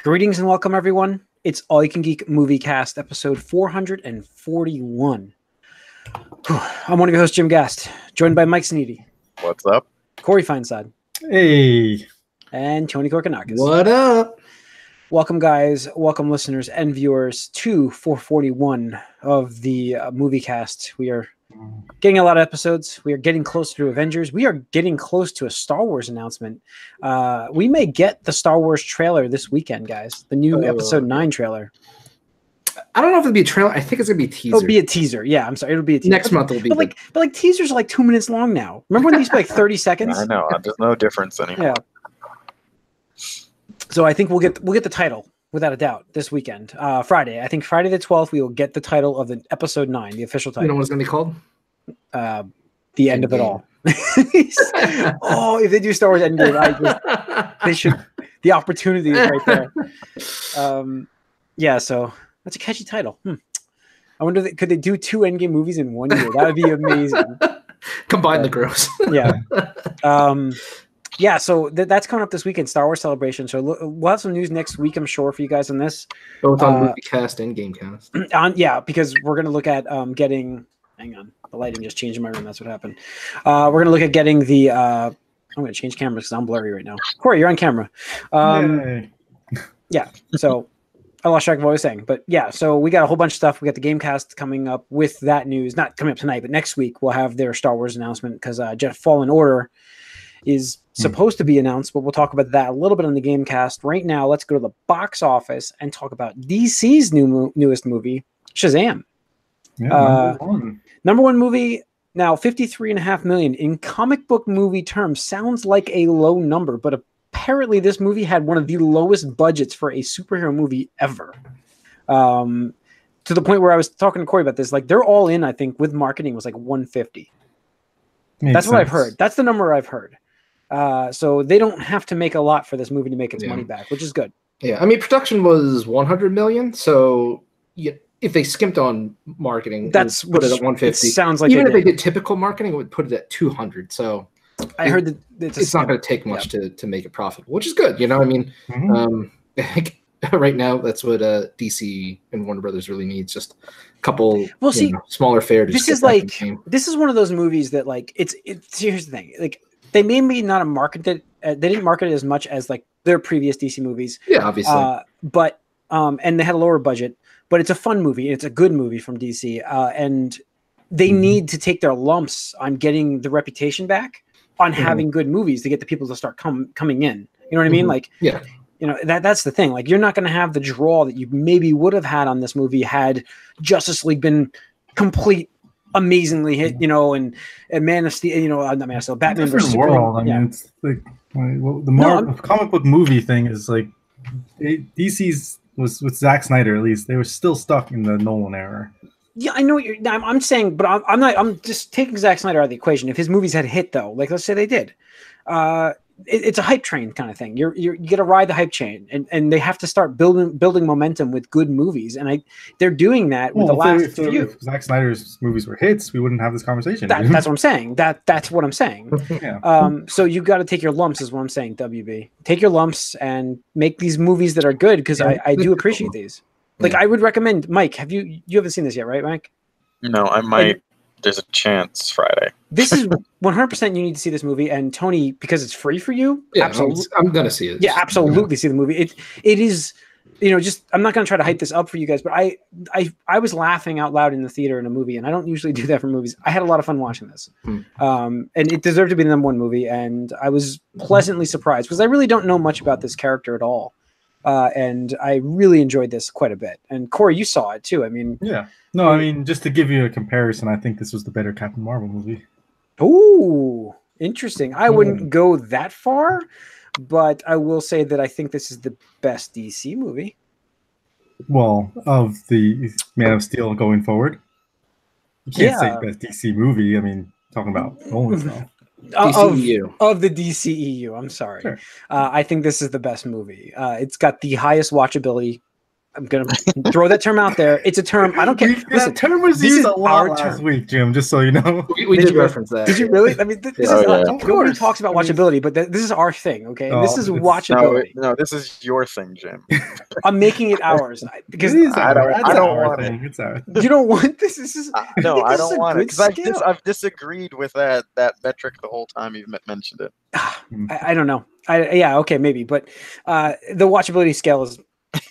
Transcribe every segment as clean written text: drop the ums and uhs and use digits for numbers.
Greetings and welcome, everyone. It's All You Can Geek Moviecast, episode 441. I'm one of your hosts, Jim Gast, joined by Mike Sneedy. What's up? Corey Feinside. Hey. And Tony Korkanakis. What up? Welcome, guys. Welcome, listeners and viewers, to 441 of the Moviecast. We are getting a lot of episodes. We are getting close to Avengers. We are getting close to a Star Wars announcement. We may get the Star Wars trailer this weekend, guys. The new episode 9 trailer. I don't know if it'll be a trailer. I think it's gonna be a teaser. It'll be a teaser. Yeah, I'm sorry. It'll be a teaser. Next month it'll be. But like teasers are like 2 minutes long now. Remember when they used to be like 30 seconds? I know. There's no difference anymore. Yeah. So I think we'll get the title without a doubt this weekend. Friday. I think Friday the 12th we will get the title of the episode 9, the official title. You know what it's gonna be called? The end of it all. Oh, if they do Star Wars Endgame, they should. The opportunity is right there. Yeah, so that's a catchy title. I wonder, could they do 2 Endgame movies in 1 year? That would be amazing. Combine the gross. Yeah. Yeah, so that's coming up this weekend, Star Wars Celebration. So we'll have some news next week, I'm sure, for you guys on this. Both on Moviecast and Gamecast. Yeah, because we're going to look at getting... Hang on. The lighting just changed in my room. That's what happened. We're going to look at getting the... I'm going to change cameras because I'm blurry right now. Corey, you're on camera. Yeah, so... I lost track of what I was saying, but yeah, so we got a whole bunch of stuff. We got the Gamecast coming up with that news, not coming up tonight, but next week we'll have their Star Wars announcement because Jedi Fallen Order is supposed to be announced, but we'll talk about that a little bit on the Gamecast. Right now, let's go to the box office and talk about DC's newest movie, Shazam. Yeah, number one movie, now $53.5 million. In comic book movie terms, sounds like a low number, but apparently this movie had one of the lowest budgets for a superhero movie ever. To the point where I was talking to Corey about this, like they're all in, I think, with marketing was like 150. That's what I've heard. That's the number I've heard. So they don't have to make a lot for this movie to make its money back, which is good. Yeah, I mean, production was 100 million, so if they skimped on marketing, that's put it at 150. It sounds like even if they did typical marketing, it would put it at 200. So I heard that it's not going to take much to make it profitable, which is good. You know, I mean, I think right now that's what DC and Warner Brothers really needs, just a couple smaller fare. This is one of those movies that like it's here's the thing, like they maybe not market it, they didn't market it as much as like their previous DC movies. Yeah, obviously. But and they had a lower budget, but it's a fun movie. It's a good movie from DC, and they need to take their lumps on getting the reputation back, on having good movies to get the people to start coming in. You know what I mean? Like, yeah, you know, that's the thing. Like, you're not going to have the draw that you maybe would have had on this movie had Justice League been complete, amazingly hit, you know, and Man of Steel, you know, not Man of Steel, Batman versus world. I mean, it's like the comic book movie thing is like DC's was with Zack Snyder, at least they were still stuck in the Nolan era. Yeah, I know what I'm saying, but I'm just taking Zack Snyder out of the equation. If his movies had hit though, like let's say they did, it's a hype train kind of thing. You got to ride the hype train, and they have to start building momentum with good movies, and they're doing that with the last few. If Zack Snyder's movies were hits, we wouldn't have this conversation. That's what I'm saying. That's what I'm saying. Yeah. So you've got to take your lumps, is what I'm saying. WB, take your lumps and make these movies that are good, because I do appreciate these. Like, I would recommend, Mike, you haven't seen this yet, right, Mike? No, I might. There's a chance Friday. This is 100% you need to see this movie. And Tony, because it's free for you, absolutely. I'm going to see it. Yeah, absolutely see the movie. It is, you know, just, I'm not going to try to hype this up for you guys, but I was laughing out loud in the theater in a movie, and I don't usually do that for movies. I had a lot of fun watching this. And it deserved to be the #1 movie, and I was pleasantly surprised, because I really don't know much about this character at all. And I really enjoyed this quite a bit. And Corey, you saw it too. I mean, yeah. No, I mean, just to give you a comparison, I think this was the better Captain Marvel movie. Ooh, interesting. I wouldn't go that far, but I will say that I think this is the best DC movie. Well, of the Man of Steel going forward. You can't say best DC movie. I mean, talking about Nolan stuff. Of the DCEU, I'm sorry. Sure. I think this is the best movie. It's got the highest watchability I'm gonna throw that term out there. It's a term. I don't care. That term was used a lot last week, Jim. Just so you know, we did reference that. Did you really? I mean, nobody talks about watchability, but this is our thing, okay? And this is watchability. No, this is your thing, Jim. I'm making it ours because I don't want it. You don't want this. This is no, I don't want it because I've disagreed with that metric the whole time you've mentioned it. I don't know. Yeah, okay, maybe, but the watchability scale is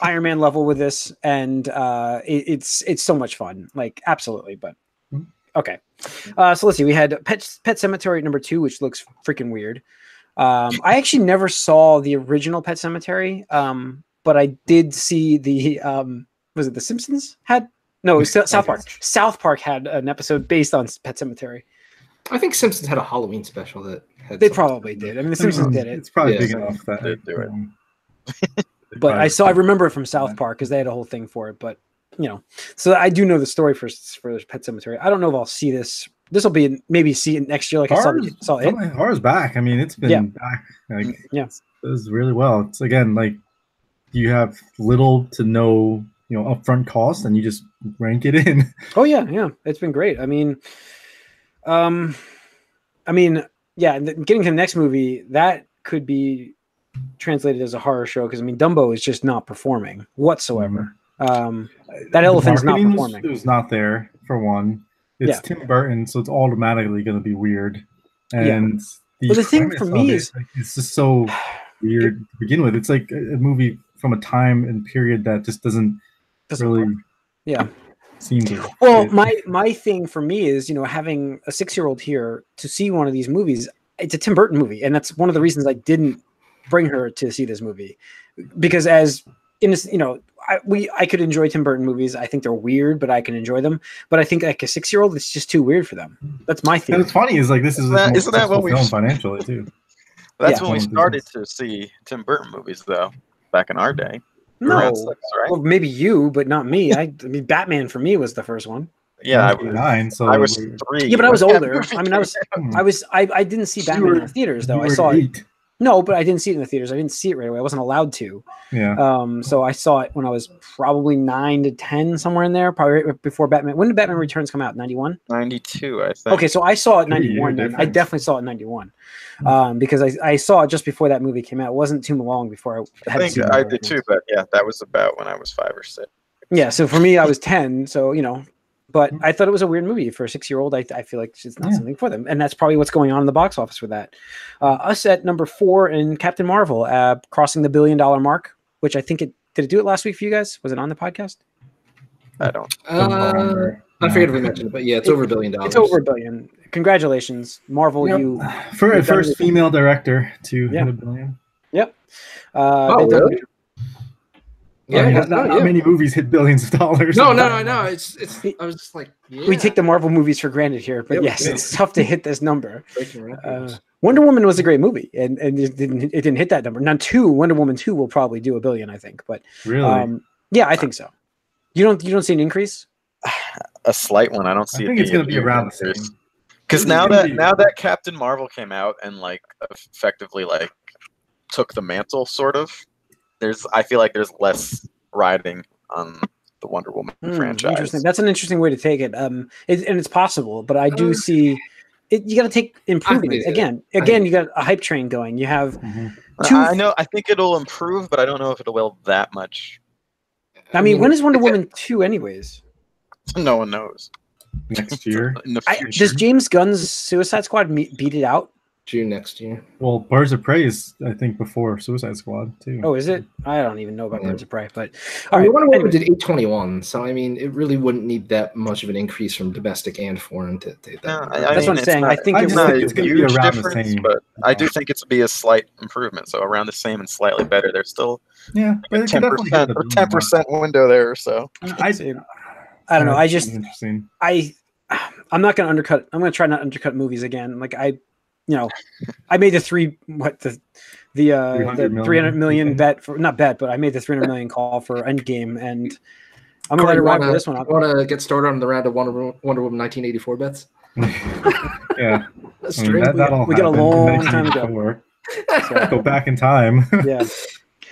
Iron Man level with this, and it's so much fun, like absolutely. But okay, so let's see. We had Pet Sematary number 2, which looks freaking weird. I actually never saw the original Pet Sematary, but I did see the was it The Simpsons had? No, it was South Park. South Park had an episode based on Pet Sematary. I think Simpsons had a Halloween special that had they probably did. I mean, The Simpsons did it. It's probably big enough that they do it. But I remember it from South Park because they had a whole thing for it. But so I do know the story for Pet Sematary. I don't know if I'll see this. This will be maybe see it next year. Like I saw it. Horror's back. I mean, it's been back. Like, it does really well. It's again like you have little to no upfront cost, and you just rank it in. Oh yeah, it's been great. I mean, getting to the next movie that could be translated as a horror show because Dumbo is just not performing whatsoever. That elephant's not performing. It was not there for one. It's Tim Burton, so it's automatically going to be weird. And the thing for me is it's just so weird to begin with. It's like a movie from a time and period that just doesn't really seem to. Well, my thing for me is having a 6-year-old here to see one of these movies. It's a Tim Burton movie, and that's one of the reasons I didn't bring her to see this movie, because I could enjoy Tim Burton movies. I think they're weird, but I can enjoy them. But I think like a 6-year-old, it's just too weird for them. That's my theory. And what's funny is like this is isn't that what we film financially too? That's when we started to see Tim Burton movies, though, back in our day. No, around 6, right? Well, maybe you, but not me. I mean, Batman for me was the first one. Yeah, I was 3. Yeah, but I was older. I mean, I didn't see Batman in the theaters though. I saw 8. it. No, but I didn't see it in the theaters. I didn't see it right away. I wasn't allowed to. Yeah. So I saw it when I was probably 9 to 10, somewhere in there, probably right before Batman. When did Batman Returns come out? 91? 92, I think. Okay, so I saw it 91. Then. I definitely saw it 91 because I saw it just before that movie came out. It wasn't too long before I had to see it. I did too, but that was about when I was 5 or 6. Yeah, so for me, I was 10, so but I thought it was a weird movie for a 6-year-old. I feel like it's not something for them, and that's probably what's going on in the box office with that. Us at number 4 in Captain Marvel, crossing the $1 billion mark, which I think did it do it last week for you guys? Was it on the podcast? I don't. I forget if we mentioned it, but it's over $1 billion. It's over $1 billion. Congratulations, Marvel! You for a first female director to hit $1 billion. Yep. Really? Not many movies hit billions of dollars. No, I know. It's. I was just like, we take the Marvel movies for granted here, but it's tough to hit this number. Wonder Woman was a great movie, and it didn't hit that number. Now, Wonder Woman 2 will probably do $1 billion, I think. But really, I think so. You don't see an increase? A slight one. I don't see. I think it's going to be around the same. Because now that Captain Marvel came out and like effectively like took the mantle, sort of. I feel like there's less riding on the Wonder Woman franchise. Interesting. That's an interesting way to take it. And it's possible, but I do see it. You got to take improvements again. You got a hype train going. You have I know. I think it'll improve, but I don't know if it'll will that much. I mean, when is Wonder Woman 2 anyways? No one knows. Next year. Does James Gunn's Suicide Squad beat it out? June next year. Well, Birds of Prey is, I think, before Suicide Squad too. Oh, is it? I don't even know about Birds of Prey, but Wonder Woman did 821, so I mean, it really wouldn't need that much of an increase from domestic and foreign to that. That's what I'm saying. I think it's going to be around the same, but I do think it's be a slight improvement. So around the same and slightly better. There's still but 10% window there. So I don't know. I'm not going to undercut. I'm going to try not to undercut movies again. Like I made the 300 million bet for but I made the 300 million call for Endgame, and I'm gonna let it ride for this one. Want to get started on the round of Wonder Woman 1984 bets? Yeah, we got a long time to go. So, go back in time. Yeah.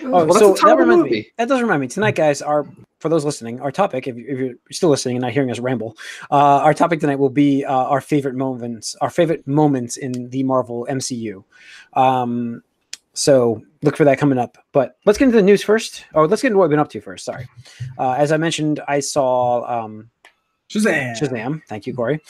Oh, so that reminds me. That does remind me. Tonight, guys, for those listening, our topic, if you're still listening and not hearing us ramble, our topic tonight will be our favorite moments in the Marvel MCU. So look for that coming up. But let's get into the news first. Oh, let's get into what we've been up to first. Sorry. As I mentioned, I saw Shazam. Thank you, Corey.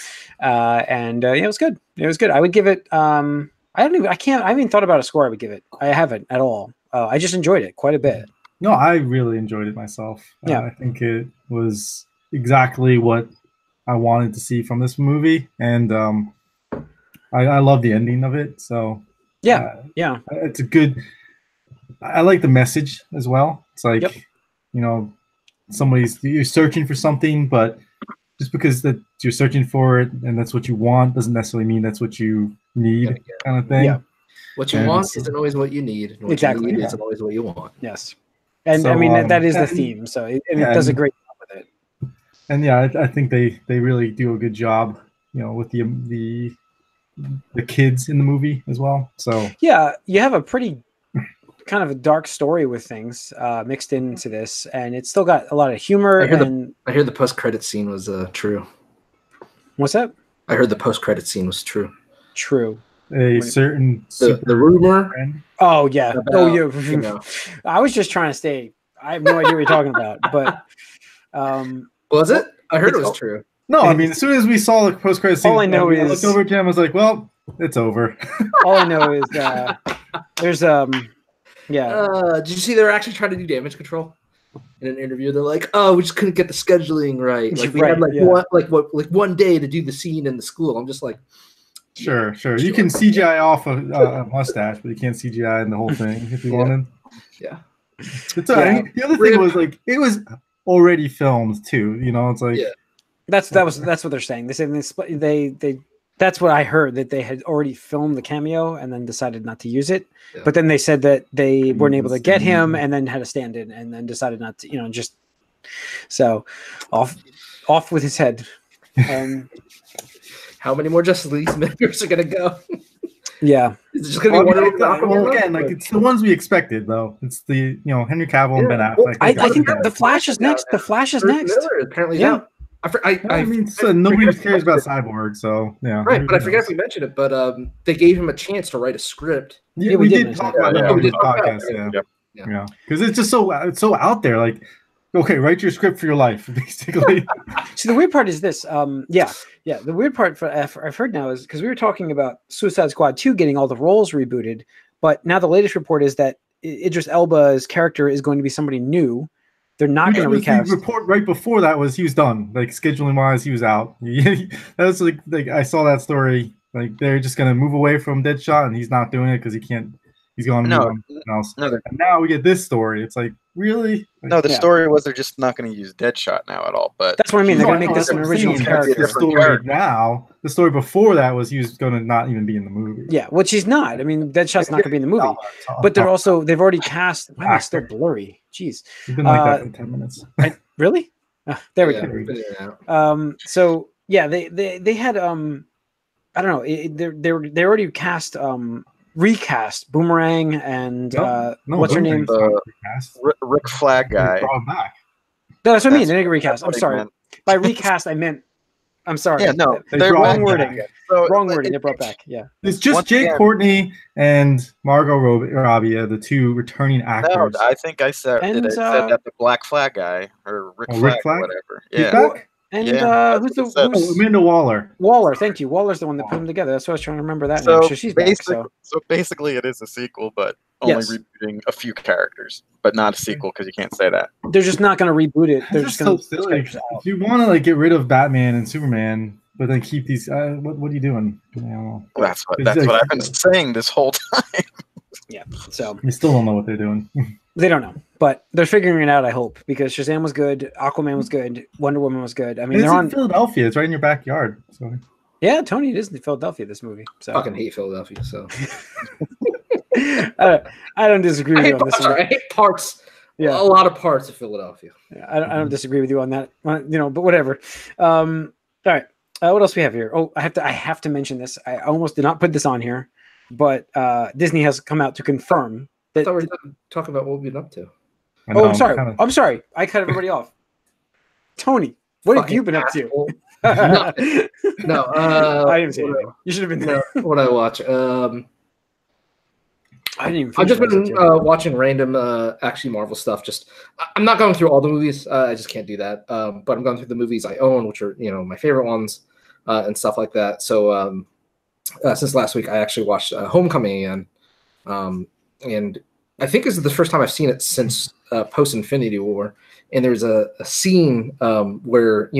And it was good. It was good. I would give it. I haven't even thought about a score I would give it. I haven't at all. I just enjoyed it quite a bit. No, I really enjoyed it myself. Yeah. I think it was exactly what I wanted to see from this movie, and I love the ending of it. So it's a good. I like the message as well. It's like, you're searching for something, but just because that you're searching for it and that's what you want doesn't necessarily mean that's what you need, kind of thing. Yeah. What you want isn't always what you need. And what you need isn't always what you want. Yes. And so, I mean, that is the theme. So it does a great job with it. And I think they really do a good job, with the kids in the movie as well. So yeah, you have a pretty kind of a dark story with things mixed into this, and it's still got a lot of humor. I hear the post-credit scene was true. What's that? I heard the post-credit scene was true. True. The rumor. Oh yeah. About, I was just trying to stay. I have no idea what you're talking about, but was it? I heard it was true. No, I mean, as soon as we saw the post-credit scene, all I know is I looked over at Jim. I was like, "Well, it's over." All I know is there's did you see they were actually trying to do damage control in an interview? They're like, "Oh, we just couldn't get the scheduling right. Like we had one day to do the scene in the school." I'm just like. Sure. You can CGI off a mustache, but you can't CGI in the whole thing if you wanted. Yeah. It's all right. The other thing was it was already filmed too. It's like that's what they're saying. They said they that's what I heard, that they had already filmed the cameo and then decided not to use it. Yeah. But then they said that they weren't able to get him and then had a stand-in and then decided not to. Just so off with his head. How many more Justice League members are going to go? Yeah. Is it just going to be one again, it's the ones we expected, though. It's the, Henry Cavill and Ben Affleck. I think the Flash is next. The Flash is next. Apparently, yeah. I mean, nobody cares about Cyborg, so, yeah. Right, but I forget if we mentioned it, but they gave him a chance to write a script. Yeah, we did talk about that on the podcast, yeah. Because it's just so out there, like, okay, write your script for your life, basically. See, the weird part is this. The weird part I've heard now is because we were talking about Suicide Squad 2 getting all the roles rebooted, but now the latest report is that Idris Elba's character is going to be somebody new. They're not going to recast. The report right before that was he was done. Like, scheduling wise, he was out. That was like I saw that story. Like, they're just going to move away from Deadshot, and he's not doing it because he can't. He's going to move on to something else. And now we get this story. It's like, really? No, the story was they're just not going to use Deadshot now at all. But that's what I mean. They're going to make this an original character. The story now. The story before that was he was going to not even be in the movie. Yeah, which he's not. I mean, Deadshot's not going to be in the movie. But they've already cast. Why am I still blurry? Jeez. You've been like that for 10 minutes. Really? There we go. So yeah, they had I don't know. They already cast recast Boomerang and what's her name? Rick Flag guy. No, that's what I mean. They didn't recast. I'm sorry. By recast, I meant. I'm sorry. Yeah, no, they're wrong wording. Wrong wording. They brought back. Yeah. It's just Jake Courtney and Margot Robbie, the two returning actors. No, I think I said that the Black Flag guy or Rick Flag or whatever. Yeah. And who's Amanda Waller? Waller, thank you. Waller's the one that put them together. That's why I was trying to remember that name. So she's back. So basically, it is a sequel, but only rebooting a few characters, but not a sequel because you can't say that. They're just not going to reboot it. They're just going to silly. If you want to get rid of Batman and Superman, but then keep these, what are you doing? That's what I've been saying this whole time. Yeah. So you still don't know what they're doing. They don't know, but they're figuring it out. I hope, because Shazam was good, Aquaman was good, Wonder Woman was good. I mean, they're in Philadelphia. It's right in your backyard. So. Yeah, Tony, it is in Philadelphia. This movie. So. I fucking hate Philadelphia. So I don't disagree with you on this one. I hate parts. Yeah, a lot of parts of Philadelphia. Yeah, I don't disagree with you on that. But whatever. All right. What else we have here? Oh, I have to mention this. I almost did not put this on here, but Disney has come out to confirm I thought we were talking about what we've been up to. I'm sorry. I'm sorry. I cut everybody off. Tony, what have you been up to? No, I didn't say anything. You should have been there. What I watch. I didn't even. I've just been watching random, actually Marvel stuff. I'm not going through all the movies. I just can't do that. But I'm going through the movies I own, which are my favorite ones, and stuff like that. So since last week, I actually watched Homecoming again, and I think this is the first time I've seen it since post Infinity War. And there's a scene where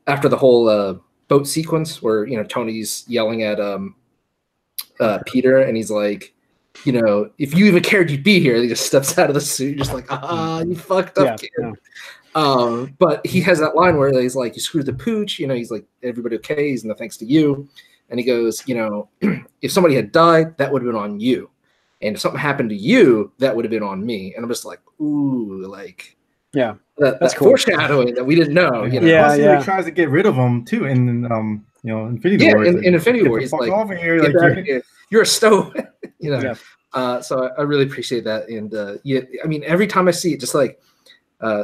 after the whole boat sequence where Tony's yelling at Peter, and he's like, if you even cared you'd be here, he just steps out of the suit, just like, you fucked up, kid. Yeah. But he has that line where he's like, you screwed the pooch, he's like, everybody okay? He's no thanks to you. And he goes, if somebody had died, that would have been on you. And if something happened to you, that would have been on me. And I'm just like, ooh, like, yeah, that's cool. Foreshadowing that we didn't know. Plus, he tries to get rid of him too in Infinity War. In Infinity War, he's like, you're a stow. Yeah. So I really appreciate that. And I mean, every time I see it, just like,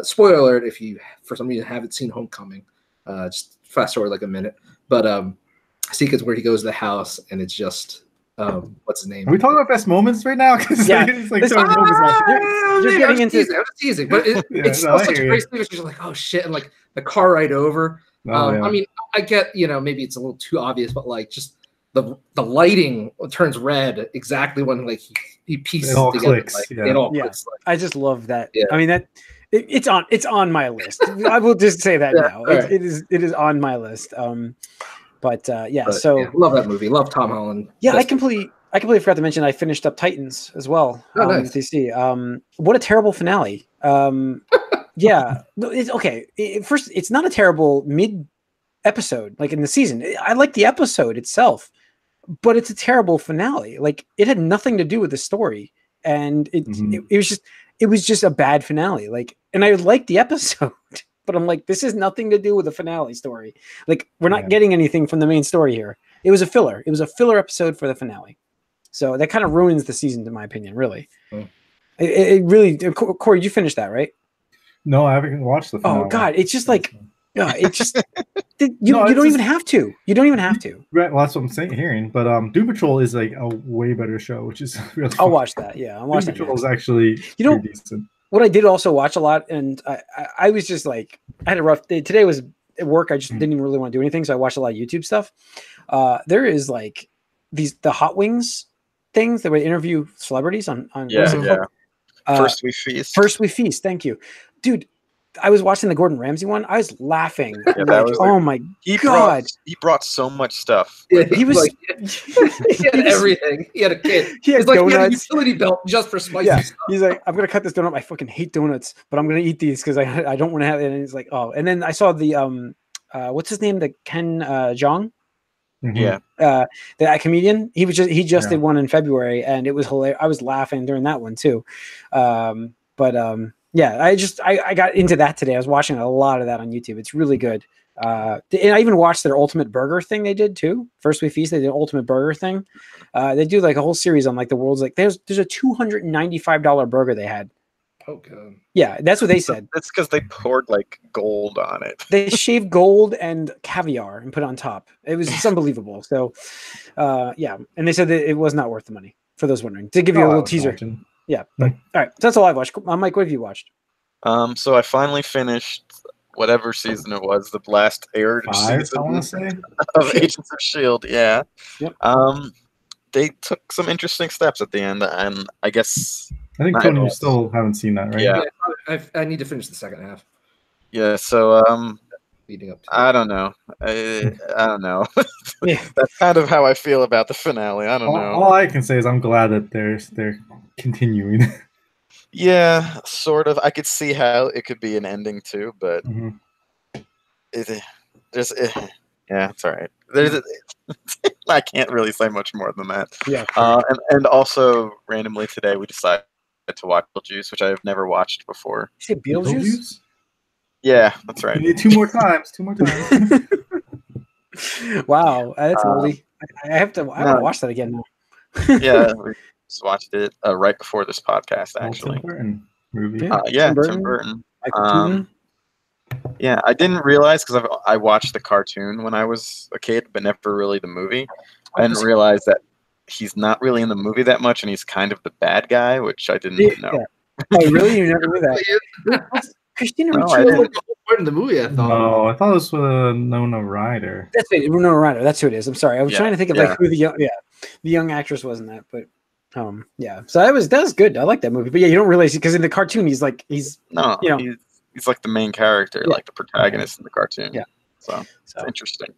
spoiler alert, if you for some reason haven't seen Homecoming, just fast forward like a minute. But I see it's where he goes to the house, and it's just what's his name? Are we talking about best moments right now? Because you're getting into teasing, but it's still such a great scene. You're like, oh shit, and like the car ride over. I mean, I get maybe it's a little too obvious, but like just the lighting turns red exactly when like he pieces it all together. Clicks. Like, yeah. It all clicks. Like, I just love that. Yeah. I mean it's on my list. I will just say that now. Right. It is on my list. But love that movie. Love Tom Holland. Yeah, I completely forgot to mention I finished up Titans as well. Nice. DC. What a terrible finale. Yeah, it's okay. First, it's not a terrible mid episode like in the season. I like the episode itself, but it's a terrible finale. Like it had nothing to do with the story, and it was just a bad finale. Like, and I liked the episode. But I'm like, this has nothing to do with the finale story. Like, we're not getting anything from the main story here. It was a filler. It was a filler episode for the finale. So that kind of ruins the season, in my opinion, really. It really... Corey, you finished that, right? No, I haven't watched the finale. Oh, God. It's just like... it's just... you don't even have to. You don't even have to. Right, well, that's what I'm hearing. But Doom Patrol is like a way better show, which is really fun. I'll watch that, yeah. I'll watch Doom Patrol is actually pretty decent. What I did also watch a lot, and I was just like, I had a rough day. Today was at work. I just didn't even really want to do anything, so I watched a lot of YouTube stuff. There is like the Hot Wings things that would interview celebrities on First We Feast. First We Feast. Thank you, dude. I was watching the Gordon Ramsay one. I was laughing. Oh my god! He brought so much stuff. Yeah, he was. Like, he had everything. He had a kid. He had donuts. He had a utility belt just for spicy stuff. He's like, I'm gonna cut this donut. I fucking hate donuts, but I'm gonna eat these because I don't want to have it. And he's like, oh. And then I saw the what's his name? The Ken Jeong. Yeah. That comedian. He just did one in February, and it was hilarious. I was laughing during that one too. Yeah, I got into that today. I was watching a lot of that on YouTube. It's really good. And I even watched their Ultimate Burger thing they did too. First We Feast, they did an Ultimate Burger thing. They do like a whole series on like the world's like there's a $295 burger they had. Oh god. Yeah, that's what they said. That's because they poured like gold on it. They shaved gold and caviar and put it on top. It's unbelievable. So yeah. And they said that it was not worth the money, for those wondering. To give you a little teaser. Imagine. Yeah, but all right. So that's all I've watched. Mike, what have you watched? So I finally finished whatever season it was, the last aired season of Agents of S.H.I.E.L.D. Yeah. Yep. They took some interesting steps at the end, and I guess I think Tony, you still haven't seen that, right? Yeah. I need to finish the second half. Yeah. So leading up to I don't know. I don't know. That's kind of how I feel about the finale. I don't know. All I can say is I'm glad that they're continuing. Yeah, sort of. I could see how it could be an ending too, but yeah, it's all right. I can't really say much more than that. Yeah. And also randomly today we decided to watch Beetlejuice, which I've never watched before. You say Beetlejuice? Yeah, that's right. You need two more times. Wow, that's oldie. I have to watch that again now. Yeah. Just watched it right before this podcast, actually. Tim Burton movie. Yeah, Tim Burton. Yeah, I didn't realize because I watched the cartoon when I was a kid, but never really the movie. I didn't realize that he's not really in the movie that much, and he's kind of the bad guy, which I didn't know. Oh, really? You never knew that? Christina No, Ricci was part in the movie. I thought. Oh, I thought it was Winona Ryder. That's it. Winona Ryder. That's who it is. I'm sorry. I was trying to think of like who the young actress was in that, but yeah. So that was good. I like that movie. But yeah, you don't realize because in the cartoon he's he's like the main character, like the protagonist in the cartoon. Yeah. So it's interesting.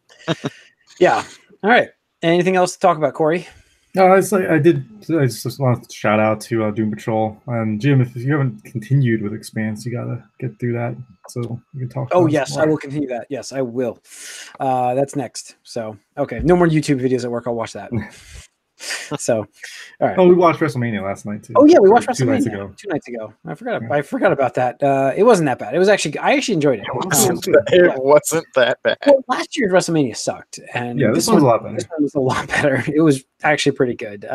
Yeah. All right. Anything else to talk about, Corey? No, I just wanted to shout out to Doom Patrol and Jim. If you haven't continued with Expanse, you gotta get through that so you can talk. Oh yes, more. I will continue that. Yes, I will. That's next. So okay, no more YouTube videos at work. I'll watch that. So, all right. Oh, we watched WrestleMania last night too. Oh yeah, we watched WrestleMania 2 nights ago. I forgot about that. It wasn't that bad. It was actually I enjoyed it. It wasn't that bad. Well, last year's WrestleMania sucked, and this one was a lot better. This one was a lot better. It was actually pretty good,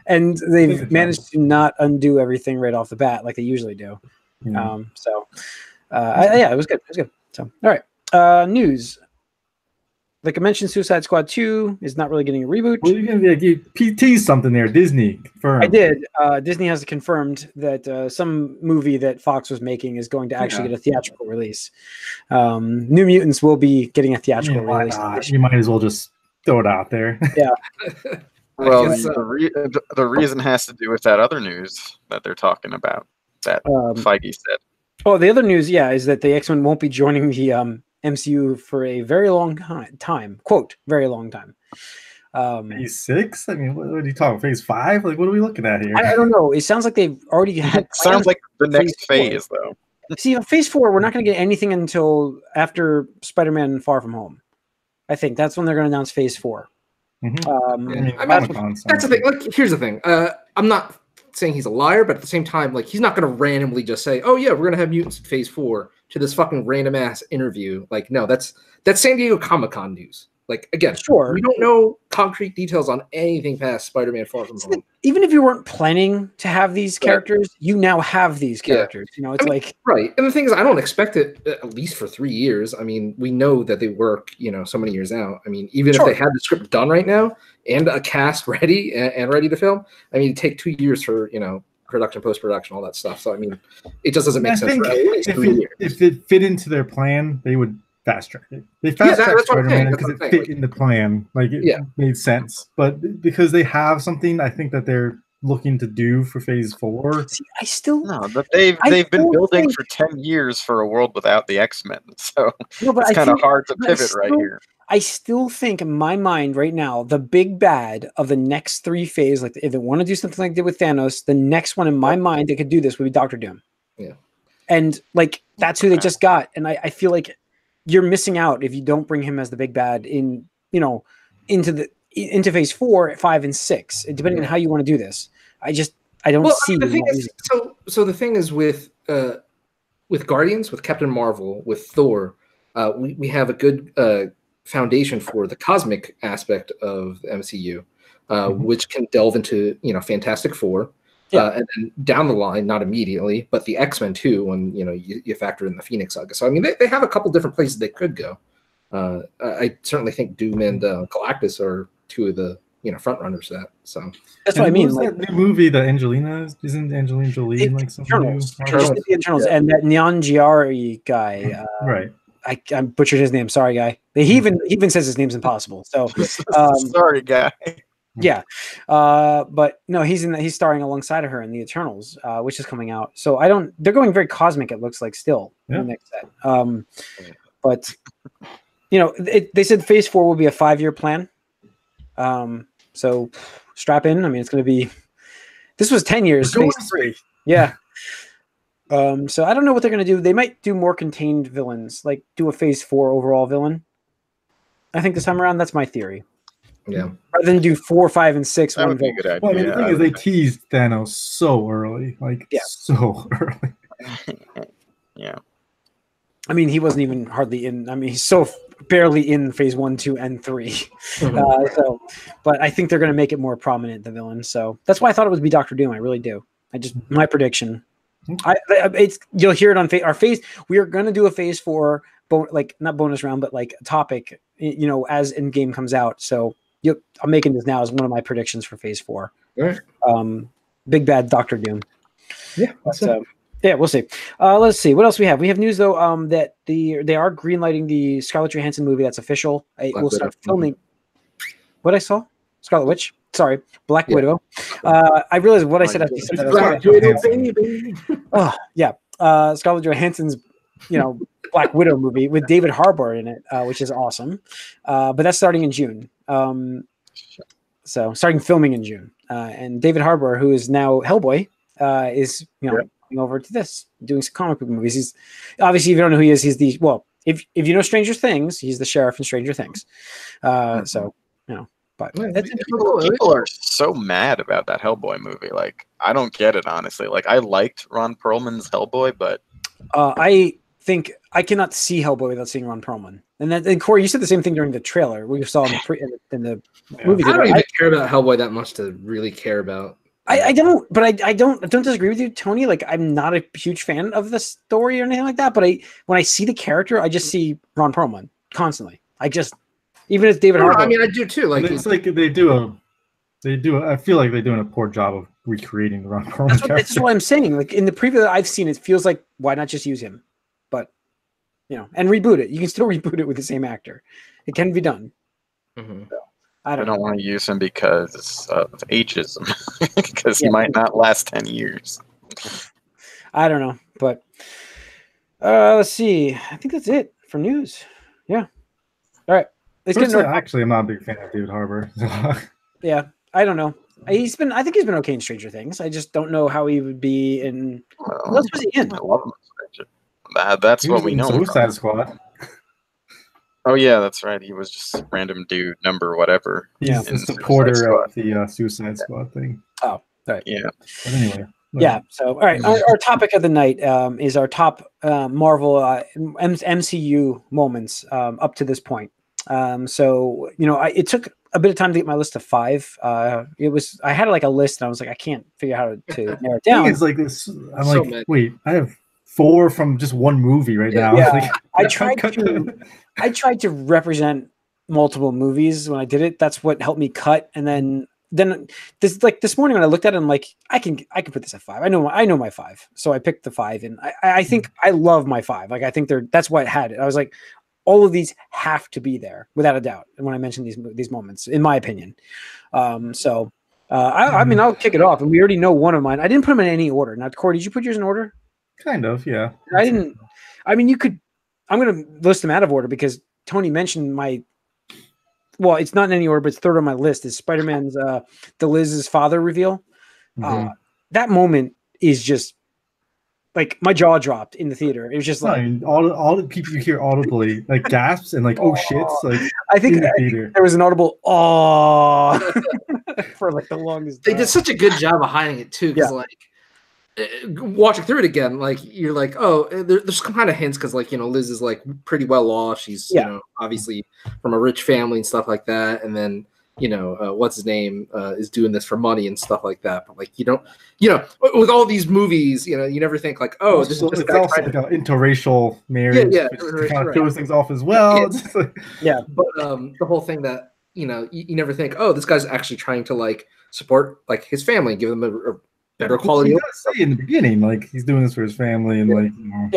and they've managed to not undo everything right off the bat like they usually do. Yeah. It was good. It was good. So, all right. News. Like I mentioned, Suicide Squad 2 is not really getting a reboot. Well, you're going to tease something there. Disney confirmed. I did. Disney has confirmed that some movie that Fox was making is going to actually get a theatrical release. New Mutants will be getting a theatrical release. You might as well just throw it out there. Yeah. Well, the reason has to do with that other news that they're talking about that Feige said. Oh, the other news, is that the X-Men won't be joining the MCU for a very long time. Quote, very long time. Phase 6? I mean, what are you talking? Phase 5? Like, what are we looking at here? I don't know. It sounds like they've already had. Sounds like the next phase, though. See, Phase 4, we're not going to get anything until after Spider-Man Far From Home. I think that's when they're going to announce Phase 4. Mm-hmm. That's the thing. Like, here's the thing. I'm not saying he's a liar, but at the same time, like, he's not going to randomly just say, "Oh yeah, we're going to have mutants in Phase 4" to this fucking random ass interview. Like, no, that's San Diego Comic-Con news. Like, again, sure, we don't know concrete details on anything past Spider-Man Far From Home. Even if you weren't planning to have these characters, you now have these characters. You know, it's right. And the thing is, I don't expect it at least for 3 years. I mean, we know that they work, so many years out. I mean, even if they had the script done right now and a cast ready and ready to film, I mean, it'd take 2 years for production, post-production, all that stuff. So I mean, it just doesn't make sense for at least 3 years. If it fit into their plan, they would fast track it. They fast tracked Spider-Man because it fit in the plan. Like it made sense. But because they have something, I think that they're looking to do for Phase 4. See, I still but they've been building for 10 years for a world without the X-Men. So it's kind of hard to pivot right here. I still think in my mind right now, the big bad of the next 3 phases, like if they want to do something like they did with Thanos, the next one in my mind that could do this would be Doctor Doom. Yeah. And like that's who they just got. And I feel like you're missing out if you don't bring him as the big bad in, into Phase 4, 5, and 6, depending on how you want to do this. I don't see. The thing is, so the thing is with Guardians, with Captain Marvel, with Thor, we have a good foundation for the cosmic aspect of the MCU, which can delve into Fantastic Four. And then down the line, not immediately, but the X-Men too, when you factor in the Phoenix Saga. So I mean, they have a couple different places they could go. I certainly think Doom and Galactus are 2 of the front runners for that. So that's what I mean. Like, that new movie that isn't Angelina Jolie in like some Eternals, and that Nyan Giari guy. Right. I butchered his name. Sorry, guy. He even says his name's impossible. So sorry, guy. Yeah, but no, he's starring alongside of her in the Eternals, which is coming out. So they're going very cosmic. It looks like still in the next set. But they said Phase 4 will be a 5-year plan. So strap in. I mean, it's going to be. This was 10 years. Phase 3. Yeah. So I don't know what they're going to do. They might do more contained villains, like do a Phase 4 overall villain. I think this time around, that's my theory. Yeah. Rather than do 4, 5, and 6. That would be a good idea. Well, I mean, the thing is, they teased Thanos so early, so early. Yeah. I mean, he wasn't even hardly in. I mean, he's so barely in Phase 1, 2, and 3. But I think they're going to make it more prominent, the villain. So that's why I thought it would be Doctor Doom. I really do. My prediction. You'll hear it on our phase. We are going to do a Phase 4, like not bonus round, but like a topic, as Endgame comes out. So I'm making this now as one of my predictions for Phase 4. Right. Big bad Doctor Doom. Yeah. Yeah, we'll see. Let's see what else we have. We have news though that they are greenlighting the Scarlett Johansson movie. That's official. We'll start filming. What I saw, Scarlet Witch. Sorry, Black Widow. I realized what I said after you said that. Black Widow, baby. Oh yeah, Scarlett Johansson's Black Widow movie with David Harbour in it, which is awesome. But that's starting in June. So starting filming in June, and David Harbour, who is now Hellboy, is over to this, doing some comic book movies. He's obviously, if you don't know who he is, he's if you know Stranger Things, he's the sheriff in Stranger Things. So but people are so mad about that Hellboy movie. Like, I don't get it, honestly. Like, I liked Ron Perlman's Hellboy, but I think I cannot see Hellboy without seeing Ron Perlman. And Corey, you said the same thing during the trailer we saw in the movie. I don't even care about Hellboy that much to really care about. I don't, but I don't disagree with you, Tony. Like, I'm not a huge fan of the story or anything like that. But when I see the character, I just see Ron Perlman constantly. Even if David Harbour. I mean, I do too. Like, it's like they do. I feel like they're doing a poor job of recreating the Ron Perlman character. That's what I'm saying. Like in the preview that I've seen, it feels like why not just use him? But and reboot it. You can still reboot it with the same actor. It can be done. Mm-hmm. So, I don't want to use him because of ageism, because he might not last 10 years. I don't know, but let's see. I think that's it for news. Yeah. All right. Actually, I'm not a big fan of David Harbour. Yeah, I don't know. I think he's been okay in Stranger Things. I just don't know how he would be in. What else was he in? I love him in Stranger. That's what we know. Suicide Squad. Oh yeah, that's right. He was just random dude number whatever. He's the supporter of the Suicide Squad thing. Oh, all right. Yeah. But anyway. Yeah. So, all right. Our topic of the night is our top Marvel MCU moments up to this point. So it took a bit of time to get my list of 5. I had like a list and I was like, I can't figure out how to narrow it down. It's like this. I'm so like, wait, I have 4 from just one movie right now. Yeah. Like, I tried to represent multiple movies when I did it. That's what helped me cut. And then this morning when I looked at it, I'm like, I can put this at 5. I know my 5. So I picked the 5, and I think I love my 5. Like, I think that's why it had it. I was like, all of these have to be there without a doubt. And when I mentioned these moments, in my opinion, I mean, I'll kick it off. And we already know one of mine. I didn't put them in any order. Now, Corey, did you put yours in order? Kind of, yeah. I didn't. I mean, you could. I'm going to list them out of order because Tony mentioned my. Well, it's not in any order, but it's third on my list. Is Spider-Man's the Liz's father reveal? Mm-hmm. That moment is just like my jaw dropped in the theater. It was just like all the people you hear audibly like gasps and like oh shit. Like I think there was an audible for like the longest. They did such a good job of hiding it too, because like watching through it again, like you're like, oh, there's kind of hints because like Liz is like pretty well off. She's obviously from a rich family and stuff like that, and then what's his name is doing this for money and stuff like that. But like with all these movies, you never think like, oh, this is just it's also like an interracial marriage, which kind of throws things off as well. But the whole thing that you never think, oh, this guy's actually trying to like support like his family, give them a better quality. He does say in the beginning, like he's doing this for his family, and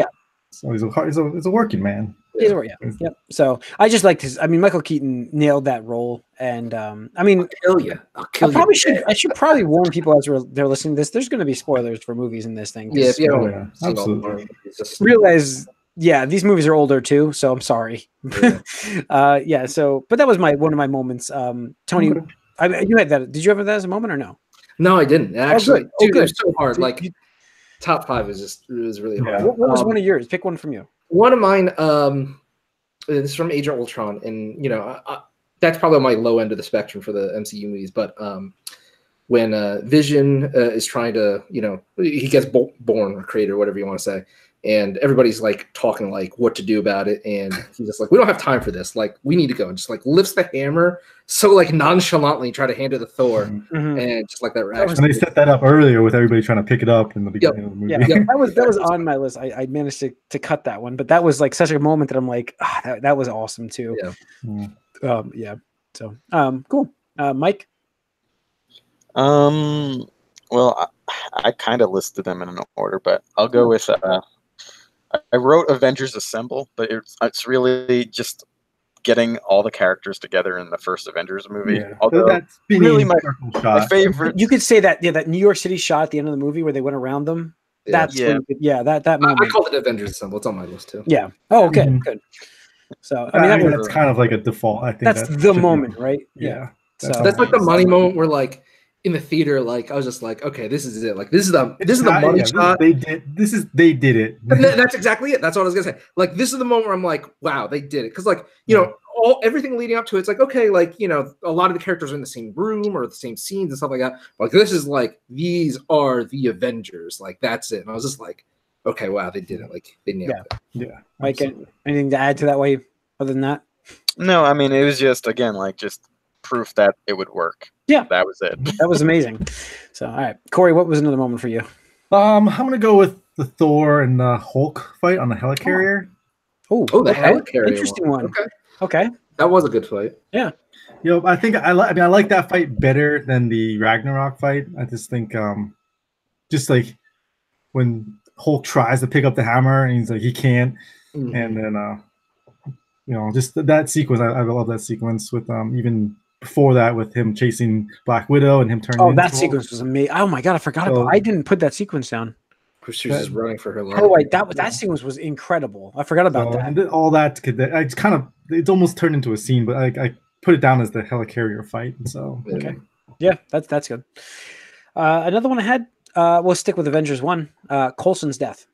so he's a working man. Yeah. So I just liked his. I mean, Michael Keaton nailed that role, and I mean, I'll kill you. I should probably warn people as they're listening to this. There's going to be spoilers for movies in this thing. Yeah, absolutely. Realize, these movies are older too, so I'm sorry. Yeah. So, but that was one of my moments. Tony, you had that. Did you have that as a moment or no? No, I didn't. Actually, good. It was so hard. Like top 5 was really hard. What was one of yours? Pick one from you. One of mine, this is from Age of Ultron, and that's probably my low end of the spectrum for the MCU movies. But when Vision is trying to, he gets born or created or whatever you want to say, and everybody's like talking like what to do about it, and he's just like, we don't have time for this, like we need to go, and just like lifts the hammer so like nonchalantly, try to hand it to Thor, and just like that reaction. And they set that up earlier with everybody trying to pick it up in the beginning of the movie. Yeah, that was on my list. I managed to cut that one, but that was like such a moment that I'm like, that was awesome too. Yeah. So cool. Mike. Well, I kind of listed them in an order, but I'll go with. I wrote Avengers Assemble, but it's really just getting all the characters together in the first Avengers movie. Yeah. Although that's really my favorite. You could say that that New York City shot at the end of the movie where they went around them. That moment. I called it Avengers Assemble. It's on my list too. Yeah. Oh, okay, good. So I mean, that's kind of like a default. I think that's the moment, right? Yeah. So that's like the money moment where like in the theater, like I was just like, okay, this is it. Like this is the money shot. They did it. And that's exactly it. That's what I was gonna say. Like this is the moment where I'm like, wow, they did it. Because like you know, everything leading up to it's like, okay, like you know, a lot of the characters are in the same room or the same scenes and stuff like that. Like this is like these are the Avengers. Like that's it. And I was just like, okay, wow, they did it. Like they nailed it. Yeah. Mike, anything to add to that way other than that? No, I mean it was just again like just proof that it would work. Yeah, that was it. That was amazing. So, all right, Corey, what was another moment for you? I'm gonna go with the Thor and Hulk fight on the helicarrier. Oh, the helicarrier. Interesting one. Okay, that was a good fight. Yeah. You know, I think I like that fight better than the Ragnarok fight. I just think, just like when Hulk tries to pick up the hammer and he's like he can't, and then you know, just that sequence. I love that sequence with even. Before that, with him chasing Black Widow and him turning. Oh, that sequence was amazing! Oh my god, I forgot about. I didn't put that sequence down. She was just running for her life. Oh, right, that sequence was incredible. I forgot about that. And all that it's almost turned into a scene, but I put it down as the helicarrier fight. So okay, yeah, that's good. Another one I had. We'll stick with Avengers 1. Coulson's death.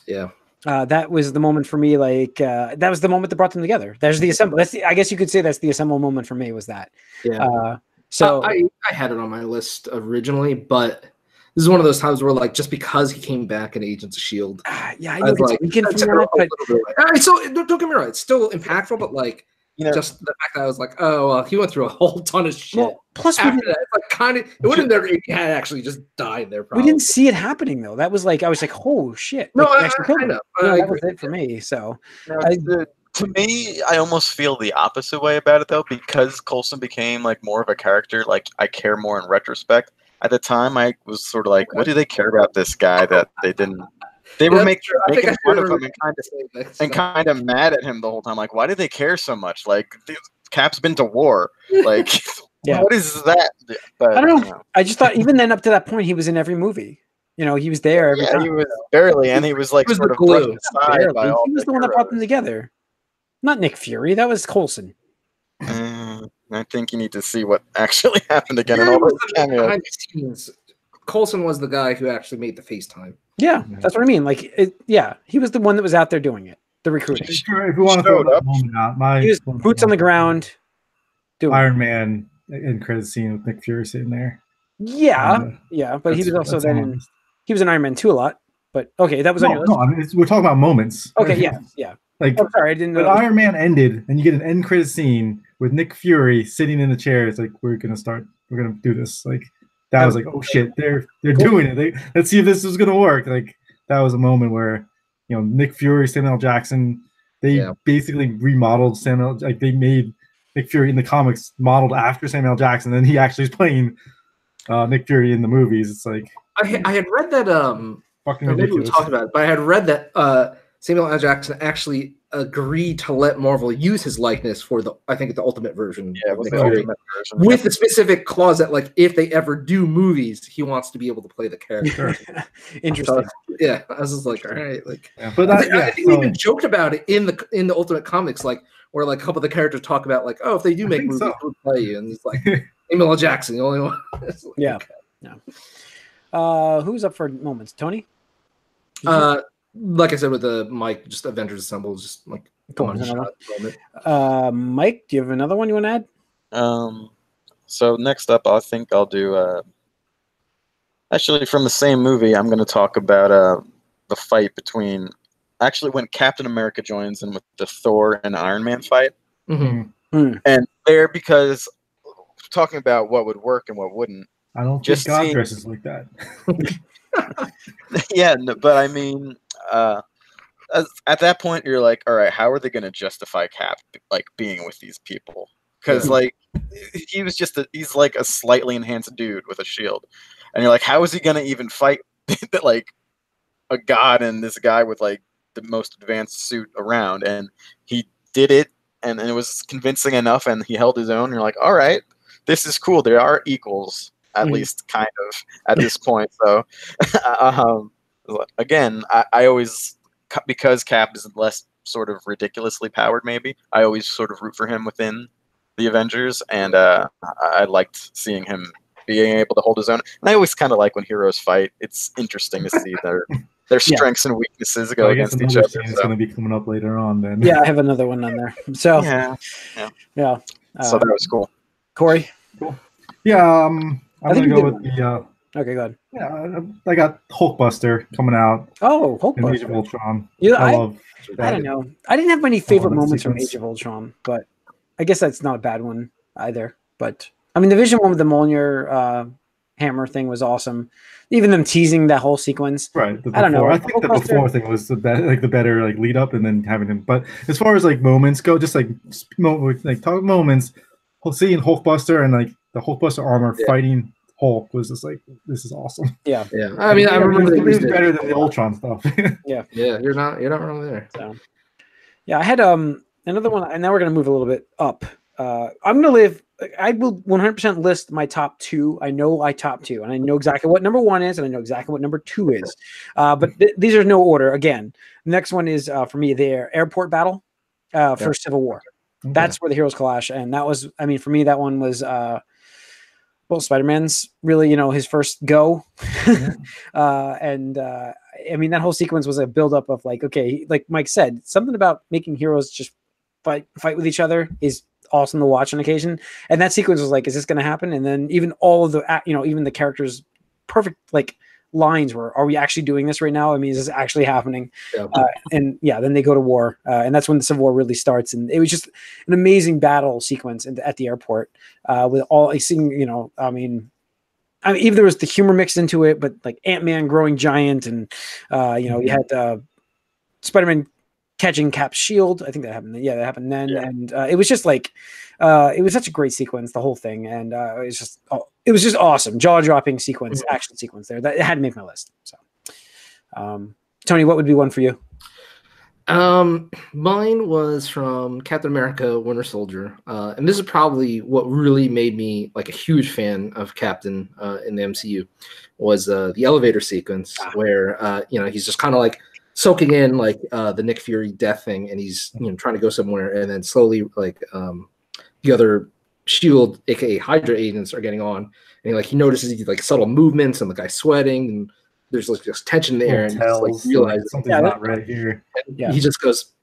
Yeah. That was the moment for me. Like that was the moment that brought them together. There's the assemble. I guess you could say that's the assemble moment for me. Was that? Yeah. So I had it on my list originally, but this is one of those times where like just because he came back in Agents of Shield, yeah, I know like, so don't get me wrong, it's still impactful, but like you know, just the fact that I was like, oh, well, he went through a whole ton of shit. Well, plus, after that, it's like kind of it wouldn't have if he had actually just died there. Probably. We didn't see it happening though. That was like I was like, oh shit! No, like, I know. That was it for me. So, to me, I almost feel the opposite way about it though, because Coulson became like more of a character. Like I care more in retrospect. At the time, I was sort of like, what do they care about this guy that they didn't? They were making fun of him and kind of mad at him the whole time. Like, why do they care so much? Like, Cap's been to war. Like, what is that? But, I don't know. I just thought even then, up to that point, he was in every movie. You know, he was there every time. He was barely, and he was like he was sort of glue. By all he was the one that brought them together. Not Nick Fury. That was Coulson. I think you need to see what actually happened again in all those cameos. Coulson was the guy who actually made the FaceTime. Yeah, that's what I mean. Like, he was the one that was out there doing it, the recruiting. Sure, if we want to throw that moment out, he was boots on the ground. Iron Man in credit scene with Nick Fury sitting there. Yeah, but he was also then he was in Iron Man 2 a lot. But okay, that was on your list. No, I mean, we're talking about moments. Okay, yeah. Like, I'm sorry, I didn't know. When Iron Man ended, and you get an end credit scene with Nick Fury sitting in the chair. It's like we're gonna do this. Like. That was like, oh shit, they're doing it. Let's see if this is gonna work. Like that was a moment where, you know, Nick Fury, Samuel L. Jackson, they basically remodeled Samuel. Like they made Nick Fury in the comics modeled after Samuel L. Jackson, and he actually is playing Nick Fury in the movies. It's like I had read that maybe we talked about it, but I had read that Samuel L. Jackson actually agreed to let Marvel use his likeness for the Ultimate version. Yeah, with the specific clause that like if they ever do movies, he wants to be able to play the character. Interesting. I was just like, all right, like. Yeah, but I think we even joked about it in the Ultimate Comics, like where like a couple of the characters talk about like, oh, if they do make movies, who would play you? And it's like Samuel L. Jackson, the only one. Like, yeah. Who's up for moments? Tony? Like I said with the Mike, just Avengers Assemble, just like moment. Mike, do you have another one you want to add? So next up, I think I'll do actually from the same movie. I'm going to talk about the fight between actually when Captain America joins in with the Thor and Iron Man fight. And there, because talking about what would work and what wouldn't. I don't think God dresses like that. Yeah, no, but I mean, at that point, you're like, all right, how are they going to justify Cap like being with these people? Because like he's like a slightly enhanced dude with a shield, and you're like, how is he going to even fight like a god and this guy with like the most advanced suit around? And he did it, and it was convincing enough, and he held his own. And you're like, all right, this is cool. There are equals, at least kind of at this point. So again, I always, because Cap is less sort of ridiculously powered, maybe I always sort of root for him within the Avengers, and I liked seeing him being able to hold his own. And I always kind of like when heroes fight. It's interesting to see their strengths and weaknesses go against each other. It's going to be coming up later on then. Yeah, I have another one on there. So yeah. So that was cool. Corey? Cool. Yeah, I'm going to go with the... okay, go ahead. Yeah, I got Hulkbuster coming out. Oh, Hulkbuster. Age of Ultron. Yeah, I love that. I don't know. I didn't have many favorite moments from Age of Ultron, but I guess that's not a bad one either. But I mean, the Vision one with the Mjolnir hammer thing was awesome. Even them teasing that whole sequence. Right. I don't know. I think the before thing was the better like lead up, and then having him. But as far as like moments go, just like talk moments, seeing Hulkbuster and like the Hulkbuster armor fighting Hulk was just like, this is awesome. Yeah. I mean, I remember it was better than the Ultron stuff. Yeah. You're not wrong there. So, yeah, I had another one, and now we're gonna move a little bit up. I will 100% list my top two. I know I top two, and I know exactly what number one is, and I know exactly what number two is. But these are no order. Again, the next one is for me the airport battle for Civil War. Okay. That's where the heroes clash, and that was, I mean, for me that one was Spider-Man's really, his first go. I mean, that whole sequence was a buildup of like, okay, like Mike said, something about making heroes just fight with each other is awesome to watch on occasion. And that sequence was like, is this going to happen? And then even all of the, even the characters' perfect like lines were, are we actually doing this right now? I mean, is this actually happening? Yeah. Then they go to war, and that's when the Civil War really starts. And it was just an amazing battle sequence at the airport with all I seeing. I mean, even there was the humor mixed into it, but like Ant-Man growing giant, and you had Spider-Man catching Cap's shield. I think that happened. Yeah, that happened then. Yeah. And it was just like, it was such a great sequence, the whole thing. And it was just awesome. Jaw-dropping sequence, action sequence there. That it had to make my list. So, Tony, what would be one for you? Mine was from Captain America: Winter Soldier, and this is probably what really made me like a huge fan of Captain in the MCU. Was the elevator sequence where he's just kind of like soaking in like the Nick Fury death thing, and he's trying to go somewhere, and then slowly like the other Shield, aka Hydra agents, are getting on, and he notices these like subtle movements and the guy sweating, and there's like just tension in the air, and he just like realizes something's not right here. He just goes,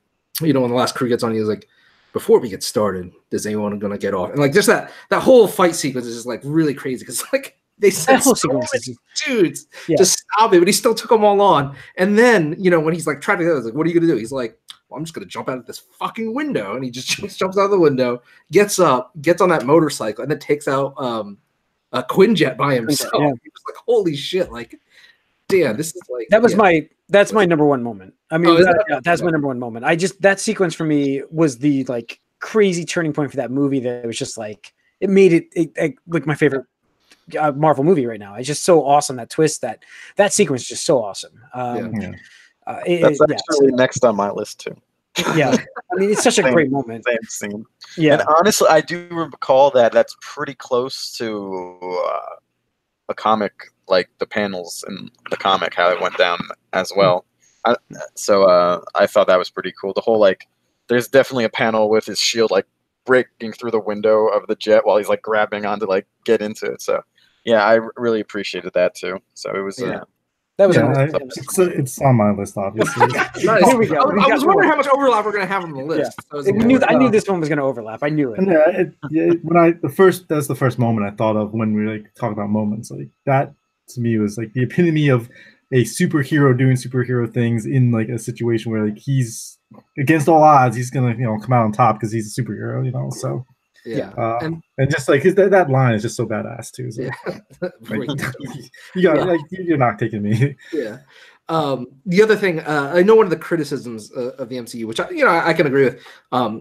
when the last crew gets on, he's like, before we get started, is anyone gonna get off? And like just that whole fight sequence is just like really crazy, because like they sent so many dudes to stop it, but he still took them all on. And then when he's like trying to go, like, what are you gonna do? He's like, well, I'm just gonna jump out of this fucking window, and he just jumps out of the window, gets up, gets on that motorcycle, and then takes out a Quinjet by himself. Yeah. He was like, holy shit, like, damn, this is like that's my number one moment. I mean, that's my number one moment. That sequence for me was the like crazy turning point for that movie. That it was just like, it made it like my favorite Marvel movie right now. It's just so awesome. That twist, that sequence is just so awesome. That's actually next on my list too. Yeah, I mean, it's such a great moment. Same scene. Yeah, and honestly, I do recall that's pretty close to a comic, like the panels in the comic, how it went down as well. So I thought that was pretty cool. The whole like, there's definitely a panel with his shield like breaking through the window of the jet while he's like grabbing on to like get into it. So yeah, I really appreciated that too. So it was. That was it's on my list, obviously. Here we go. I was wondering how much overlap we're going to have on the list. Yeah. I knew this one was going to overlap. I knew it. That's the first moment I thought of when we like talk about moments. Like that to me was like the epitome of a superhero doing superhero things in like a situation where like he's against all odds, he's gonna come out on top because he's a superhero, so. Yeah, and just like that line is just so badass too. So, you're not taking me. Yeah. The other thing, I know one of the criticisms of the MCU, which I can agree with,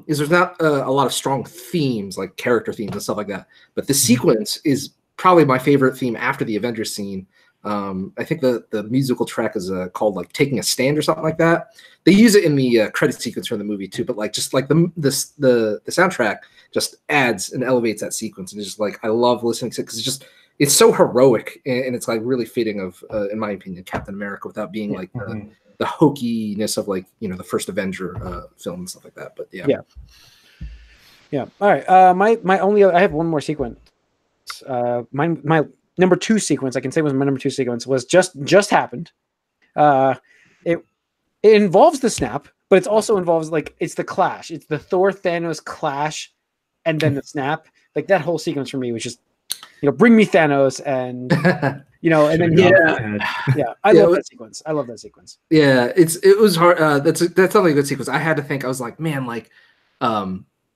is there's not a lot of strong themes, like character themes and stuff like that. But the sequence is probably my favorite theme after the Avengers scene. I think the musical track is called like "Taking a Stand" or something like that. They use it in the credit sequence for the movie too, but like just like the soundtrack just adds and elevates that sequence, and it's just like I love listening to it because it's so heroic, and it's like really fitting of, in my opinion, Captain America without being like the hokiness of like the first Avenger film and stuff like that. But yeah. All right, I have one more sequence. My number 2 sequence, I can say was my number 2 sequence, was just happened. It involves the snap, but it also involves like it's the clash. It's the Thor Thanos clash, and then the snap. Like that whole sequence for me was just, bring me Thanos, and and then I love that sequence. I love that sequence. Yeah, it was hard. That's definitely a good sequence. I had to think. I was like, man, like,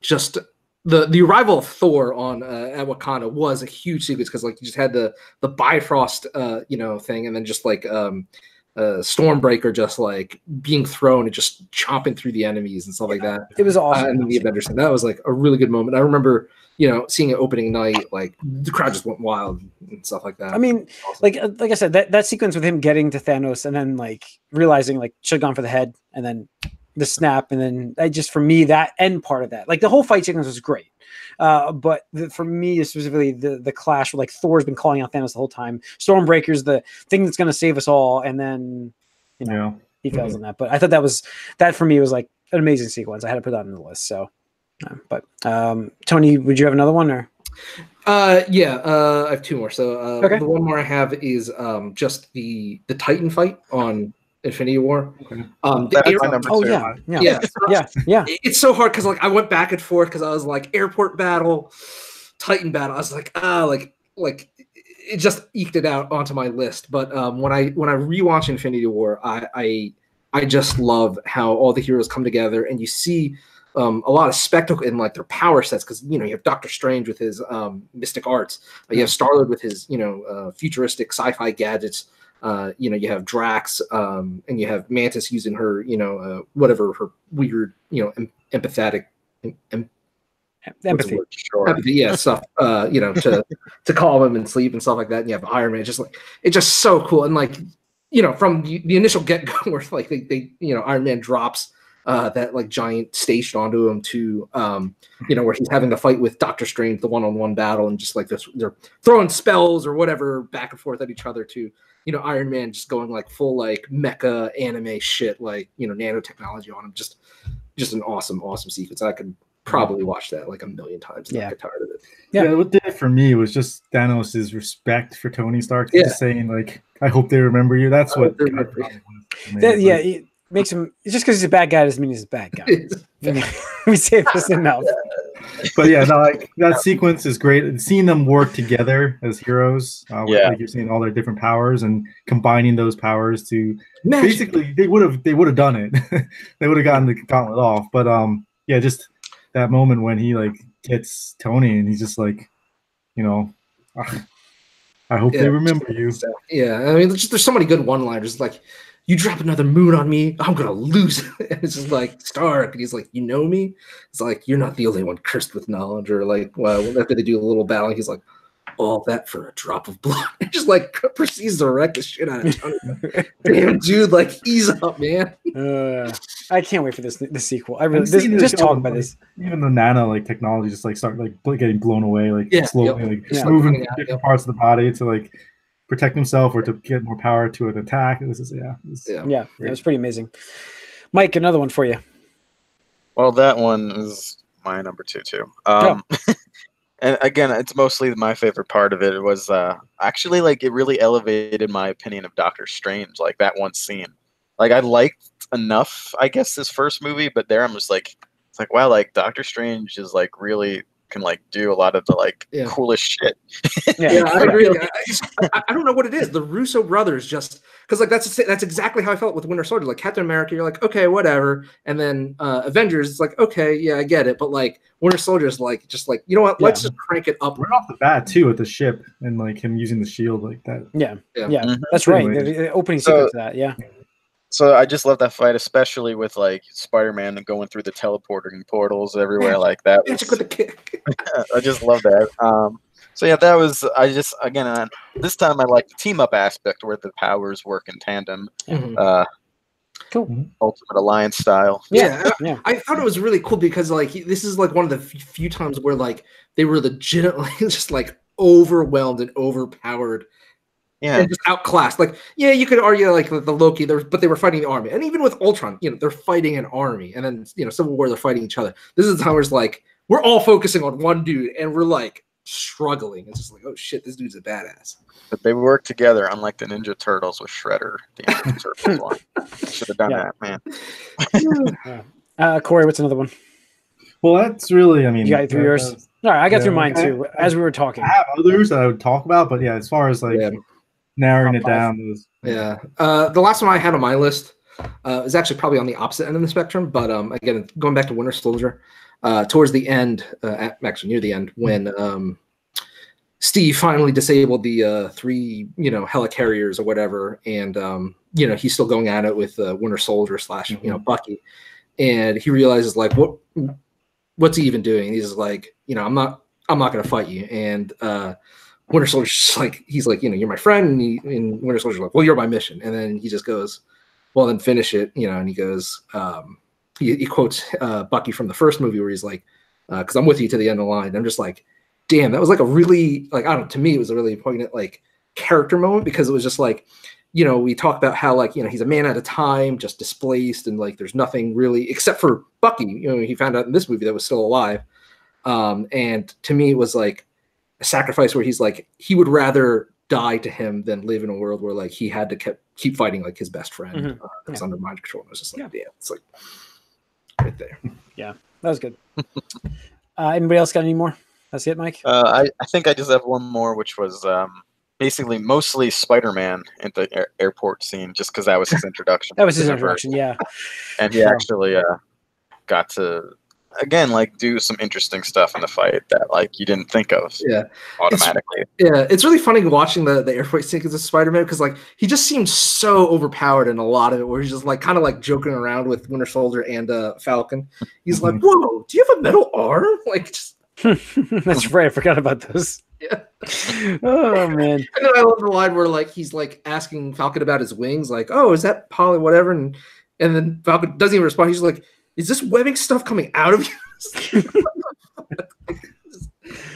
just. The arrival of Thor on at Wakanda was a huge sequence because like you just had the Bifrost thing, and then just like Stormbreaker just like being thrown and just chopping through the enemies and stuff like that. It was awesome. And then the Avengers thing, that was like a really good moment. I remember seeing it opening night, like the crowd just went wild and stuff like that. I mean, awesome. like I said, that sequence with him getting to Thanos and then like realizing like should have gone for the head, and then the snap, and then for me that end part of that, like the whole fight sequence was great, but for me specifically the clash where like Thor's been calling out Thanos the whole time, Stormbreaker's the thing that's going to save us all, and then he fails on that. But I thought that for me was like an amazing sequence. I had to put that on the list. So but Tony, would you have another one or? I have 2 more. So the one more I have is just the Titan fight on Infinity War. That's my number 2. Yeah. It's so hard because like I went back and forth because I was like airport battle, Titan battle. I was like like it just eked it out onto my list. But when I rewatch Infinity War, I just love how all the heroes come together, and you see a lot of spectacle in like their power sets because you have Doctor Strange with his mystic arts, you have Star-Lord with his futuristic sci-fi gadgets. You have Drax, and you have Mantis using her, whatever her weird, empathetic, empathy, stuff, to calm him and sleep and stuff like that. And you have Iron Man, just like it's just so cool. And like, from the initial get go, where like they Iron Man drops that like giant station onto him to, where he's having to fight with Doctor Strange, the one-on-one battle, and just like they're throwing spells or whatever back and forth at each other to. Iron Man just going like full like mecha anime shit, like nanotechnology on him. Just an awesome sequence. I could probably watch that like a million times and not get tired of it. Yeah, what did it for me was just Thanos' respect for Tony Stark. Just saying like, I hope they remember you. That's what. It makes him just because he's a bad guy doesn't mean he's a bad guy. We say this enough. But like that sequence is great. And seeing them work together as heroes, like you're seeing all their different powers and combining those powers to basically they would have done it. They would have gotten the gauntlet off. But just that moment when he like gets Tony and he's just like, I hope they remember you. Yeah, I mean, there's so many good one-liners. Like, you drop another moon on me, I'm gonna lose it. And it's just like Stark, and he's like, you know me? It's like, you're not the only one cursed with knowledge. Or like, well, after they do a little battle, he's like, all that for a drop of blood. Just like proceeds to wreck the shit out of Tony. Damn, dude, like ease up, man. I can't wait for the sequel. I really just talk about this. Even the nano like technology just like start like getting blown away, like slowly, moving different parts of the body to like protect himself or to get more power to an attack. This is it was pretty amazing. Mike, another one for you. Well, that one is my number 2 too. And again, it's mostly my favorite part of it. It was actually like it really elevated my opinion of Doctor Strange. Like that one scene, like I liked enough, I guess, this first movie, but there I'm just like, it's like wow, like Doctor Strange is like really can like do a lot of the like coolest shit. Yeah, I agree. I don't know what it is. The Russo brothers just because like that's exactly how I felt with Winter Soldier. Like Captain America, you're like, okay, whatever, and then Avengers, it's like, okay, yeah, I get it, but like Winter Soldier is like just like, you know what? Let's just crank it up right off the bat too with the ship and like him using the shield like that. Yeah. That's right. The opening sequence of that. Yeah. So I just love that fight, especially with like Spider-Man and going through the teleporting portals everywhere like that. I just love that. So yeah, that was this time I like the team up aspect where the powers work in tandem. Cool. Ultimate Alliance style. Yeah. I thought it was really cool because like this is like one of the few times where like they were legitimately just like overwhelmed and overpowered. Yeah, and just outclassed. Like, yeah, you could argue like the Loki, but they were fighting the army, and even with Ultron, you know, they're fighting an army, and then Civil War, they're fighting each other. This is the time where it's like we're all focusing on one dude, and we're like struggling. It's just like, oh shit, this dude's a badass. But they work together, unlike the Ninja Turtles with Shredder. The Ninja Turtles one should have done that, man. Corey, what's another one? Well, that's really, I mean, you got through yours. All right, I got through mine too. As we were talking, I have others that I would talk about, but yeah, as far as like. Narrowing it down. The last one I had on my list is actually probably on the opposite end of the spectrum. But again, going back to Winter Soldier, towards the end, actually near the end, when Steve finally disabled the 3, helicarriers or whatever, and he's still going at it with Winter Soldier / Bucky, and he realizes like what's he even doing? He's like, I'm not going to fight you, and Winter Soldier's just like, he's like, you're my friend, and Winter Soldier's like, well, you're my mission, and then he just goes, well, then finish it, and he goes, he quotes Bucky from the first movie where he's like, because I'm with you to the end of the line. And I'm just like, damn, that was like a really, like, I don't know, to me it was a really poignant like character moment, because it was just like, we talk about how like, he's a man at a time, just displaced, and like there's nothing really except for Bucky, he found out in this movie that was still alive, and to me it was like a sacrifice where he's like, he would rather die to him than live in a world where like he had to keep fighting like his best friend that's under mind control. And it was just like, it's like right there. Yeah, that was good. Anybody else got any more? That's it, Mike? I think I just have one more, which was basically mostly Spider-Man at the airport scene, just because that was his introduction. That was his introduction, yeah. And he actually got to again like do some interesting stuff in the fight that like you didn't think of automatically. It's really funny watching the airport scene because of Spider-Man, because like he just seems so overpowered in a lot of it, where he's just like kind of like joking around with Winter Soldier and Falcon. He's like, whoa, do you have a metal arm? Like just that's right, I forgot about this. Yeah. Oh man. And then I love the line where like he's like asking Falcon about his wings, like, oh, is that poly whatever, and then Falcon doesn't even respond. He's like, is this webbing stuff coming out of you?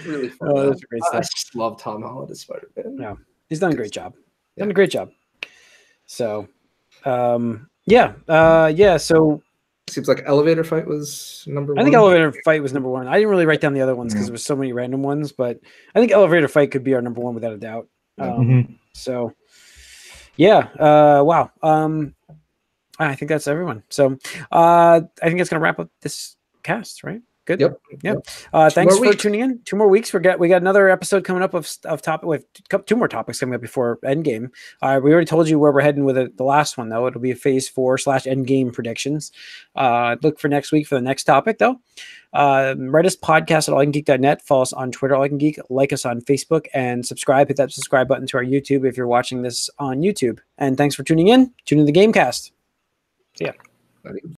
Really fun. Oh, that's great stuff. I just love Tom Holland as Spider-Man. Yeah, he's done a great job. Done a great job. So, so seems like elevator fight was number one. I think elevator fight was number one. I didn't really write down the other ones because there was so many random ones, but I think elevator fight could be our number one without a doubt. So, wow. I think that's everyone. So I think it's going to wrap up this cast, right? Good. Yep. Thanks for tuning in. 2 more weeks. We got another episode coming up of topic with 2 more topics coming up before Endgame. We already told you where we're heading with it. The last one though, it'll be a Phase 4 / Endgame predictions. Look for next week for the next topic though. Write us podcast at allicangeek.net. Follow us on Twitter, allicangeek. Like us on Facebook and subscribe. Hit that subscribe button to our YouTube if you're watching this on YouTube. And thanks for tuning in. Tune in to the Gamecast. See ya.